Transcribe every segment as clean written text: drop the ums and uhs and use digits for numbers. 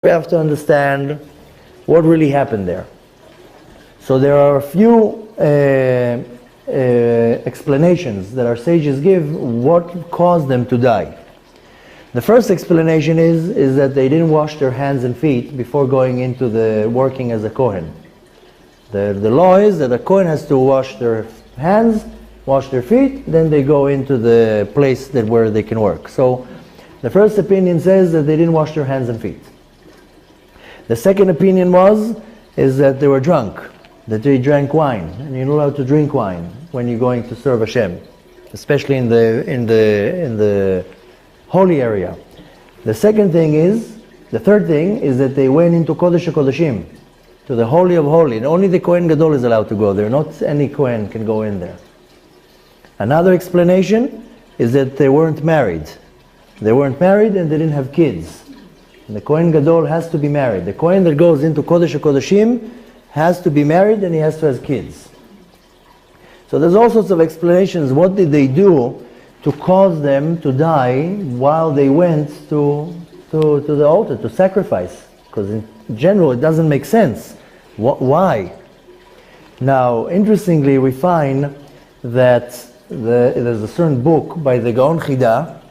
we have to understand what really happened there. So there are a few explanations that our sages give what caused them to die. The first explanation is that they didn't wash their hands and feet before going into the working as a Kohen. The law is that a Kohen has to wash their hands, wash their feet, then they go into the place where they can work. So the first opinion says that they didn't wash their hands and feet. The second opinion is that they were drunk, that they drank wine, and you're not allowed to drink wine when you're going to serve Hashem, especially in the holy area. The third thing is that they went into Kodesh HaKodeshim, to the Holy of Holies. Only the Kohen Gadol is allowed to go there. Not any Kohen can go in there. Another explanation is that they weren't married. They weren't married and they didn't have kids. And the Kohen Gadol has to be married. The Kohen that goes into Kodesh HaKodeshim has to be married and he has to have kids. So there's all sorts of explanations. What did they do to cause them to die while they went to the altar to sacrifice? Because in general it doesn't make sense. Why? Now, interestingly, we find that there's a certain book by the Gaon Chida.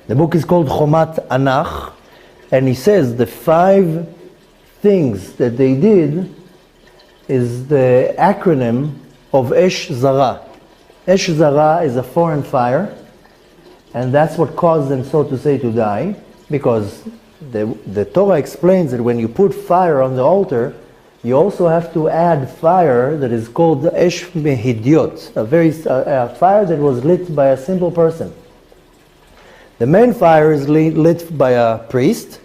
The book is called Chomat Anach, and he says the 5 things that they did is the acronym of Esh Zara. Esh Zara is a foreign fire, and that's what caused them, so to say, to die, because the Torah explains that when you put fire on the altar, you also have to add fire that is called Esh Mehidyot, a fire that was lit by a simple person. The main fire is lit by a priest,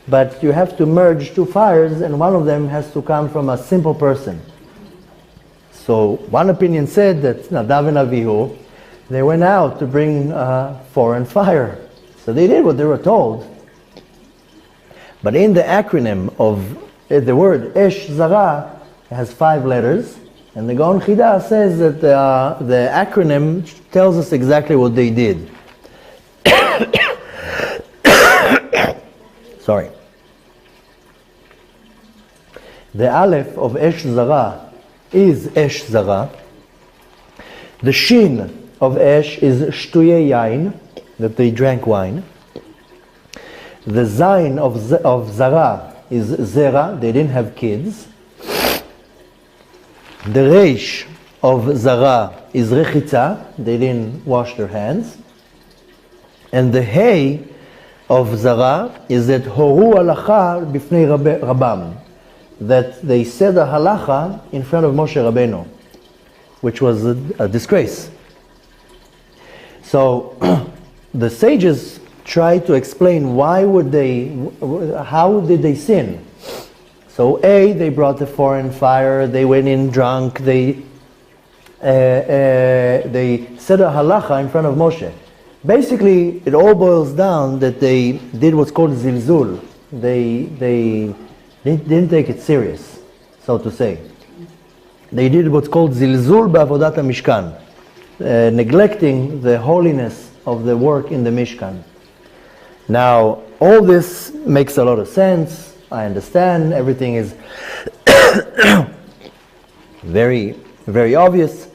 but you have to merge 2 fires, and one of them has to come from a simple person. So one opinion said that Nadav and Avihu, they went out to bring foreign fire. So they did what they were told. But in the acronym of the word Esh Zara, it has 5 letters, and the Gaon Chida says that the acronym tells us exactly what they did. Sorry. The Aleph of Esh Zara is Esh Zara. The Shin of Esh is Shtuye Yain, that they drank wine. The Zayin of Zara is Zera, they didn't have kids. The Reish of Zara is Rechitza, they didn't wash their hands. And the Hey of Zara is that Horu Halacha Bifnei Rabam, that they said a halacha in front of Moshe Rabbeinu, which was a disgrace. So the sages try to explain how did they sin. So they brought the foreign fire, they went in drunk, they said a halacha in front of Moshe. Basically, it all boils down that they did what's called zilzul. They didn't take it serious, so to say. They did what's called zilzul ba'avodat HaMishkan, neglecting the holiness of the work in the Mishkan. Now, all this makes a lot of sense. I understand. Everything is very, very obvious.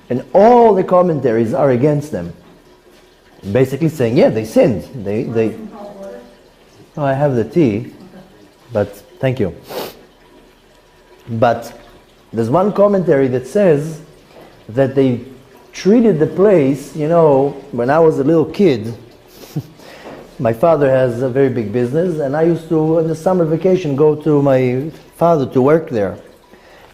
And all the commentaries are against them. Basically saying, yeah, they sinned. Oh, I have the tea, but thank you. But there's one commentary that says that they treated the place, when I was a little kid, my father has a very big business, and I used to, in the summer vacation, go to my father to work there.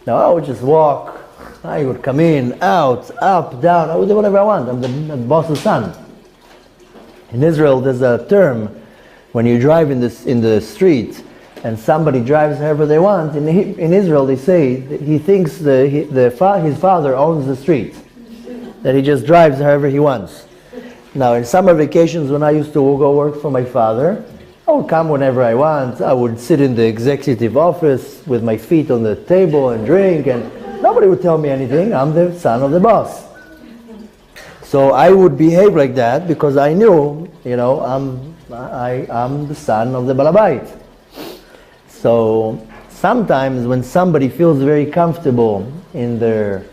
Now, I would just walk. I would come in, out, up, down. I would do whatever I want. I'm the boss's son. In Israel, there's a term when you drive in the street and somebody drives however they want. In Israel, they say that he thinks his father owns the street, that he just drives however he wants. Now, in summer vacations, when I used to go work for my father, I would come whenever I want. I would sit in the executive office with my feet on the table and drink, and nobody would tell me anything. I'm the son of the boss. So I would behave like that because I knew, I'm the son of the Balabait. So sometimes when somebody feels very comfortable in their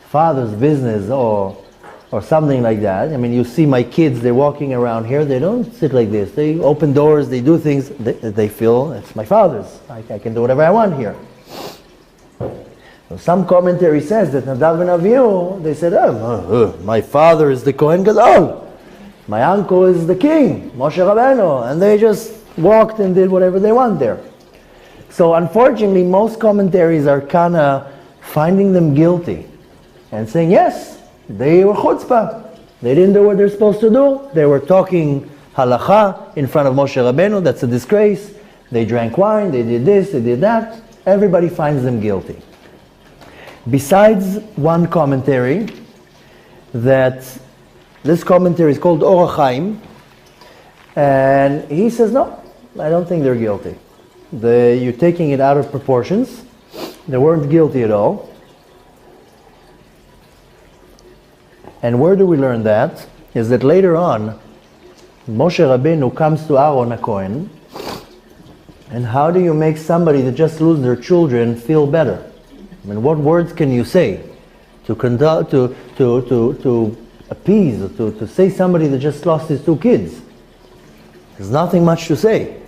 father's business or something like that, I mean, you see my kids, they're walking around here, they don't sit like this. They open doors, they do things, they feel it's my father's. I can do whatever I want here. So some commentary says that Nadav and Avihu, they said, my father is the Kohen Gadol. My uncle is the king, Moshe Rabbeinu. And they just walked and did whatever they want there. So unfortunately, most commentaries are kind of finding them guilty and saying, yes, they were chutzpah. They didn't do what they're supposed to do. They were talking halacha in front of Moshe Rabbeinu. That's a disgrace. They drank wine. They did this. They did that. Everybody finds them guilty. Besides one commentary, that this commentary is called Or HaChaim, and he says, no, I don't think they're guilty. You're taking it out of proportions. They weren't guilty at all. And where do we learn that? Is that later on, Moshe Rabbeinu comes to Aaron HaKohen, and how do you make somebody that just lose their children feel better? I mean, what words can you say to appease, to say somebody that just lost his two kids? There's nothing much to say.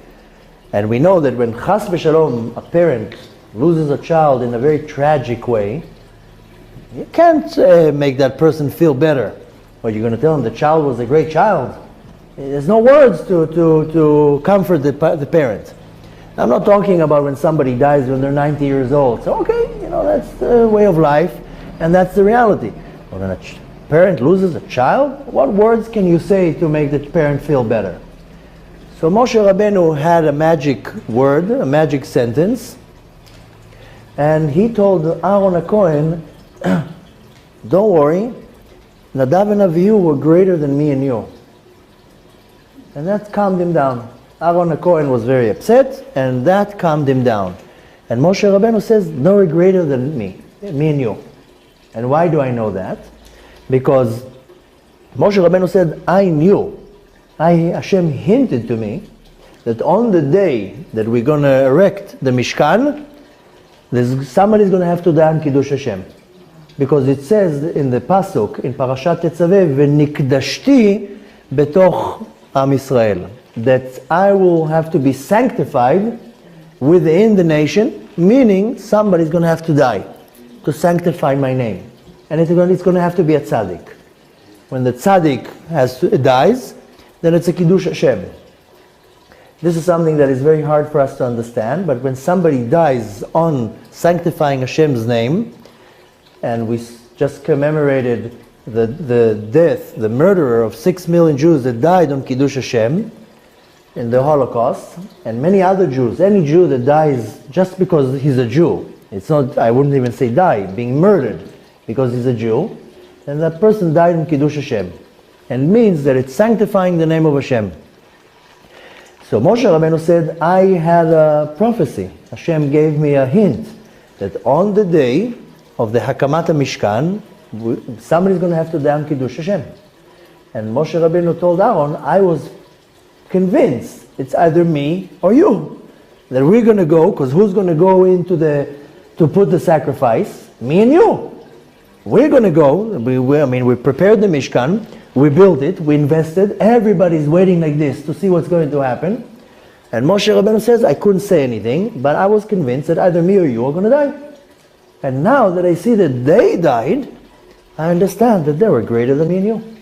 And we know that when chas v'shalom, a parent loses a child in a very tragic way, you can't make that person feel better. Or you're going to tell him the child was a great child. There's no words to comfort the parent. I'm not talking about when somebody dies when they're 90 years old. So okay, that's the way of life, and that's the reality. But when a parent loses a child, what words can you say to make the parent feel better? So Moshe Rabbeinu had a magic word, a magic sentence, and he told Aaron HaKohen, don't worry, Nadav and Avihu were greater than me and you. And that calmed him down. Aaron HaKohen was very upset, and that calmed him down. And Moshe Rabbeinu says, no, we're greater than me and you. And why do I know that? Because Moshe Rabbeinu said, I knew, Hashem hinted to me that on the day that we're going to erect the Mishkan, somebody's going to have to die on Kiddush Hashem. Because it says in the Pasuk, in Parashat Tetzaveh, V'nikdashti betoch Am Yisrael, that I will have to be sanctified within the nation, meaning somebody's going to have to die to sanctify my name. And it's going to have to be a tzaddik. When the tzaddik dies, then it's a Kiddush Hashem. This is something that is very hard for us to understand, but when somebody dies on sanctifying Hashem's name, and we just commemorated the death, the murderer of 6 million Jews that died on Kiddush Hashem in the Holocaust, and many other Jews, any Jew that dies just because he's a Jew, it's not, I wouldn't even say die, being murdered because he's a Jew, then that person died in Kiddush Hashem. And means that it's sanctifying the name of Hashem. So Moshe Rabbeinu said, I had a prophecy. Hashem gave me a hint that on the day of the Hakamat Mishkan, somebody's going to have to die on Kiddush Hashem. And Moshe Rabbeinu told Aaron, I was convinced it's either me or you, that we're going to go, because who's going to go to put the sacrifice? Me and you. We're going to go. We prepared the Mishkan. We built it, we invested, everybody's waiting like this to see what's going to happen. And Moshe Rabbeinu says, I couldn't say anything, but I was convinced that either me or you are going to die. And now that I see that they died, I understand that they were greater than me and you.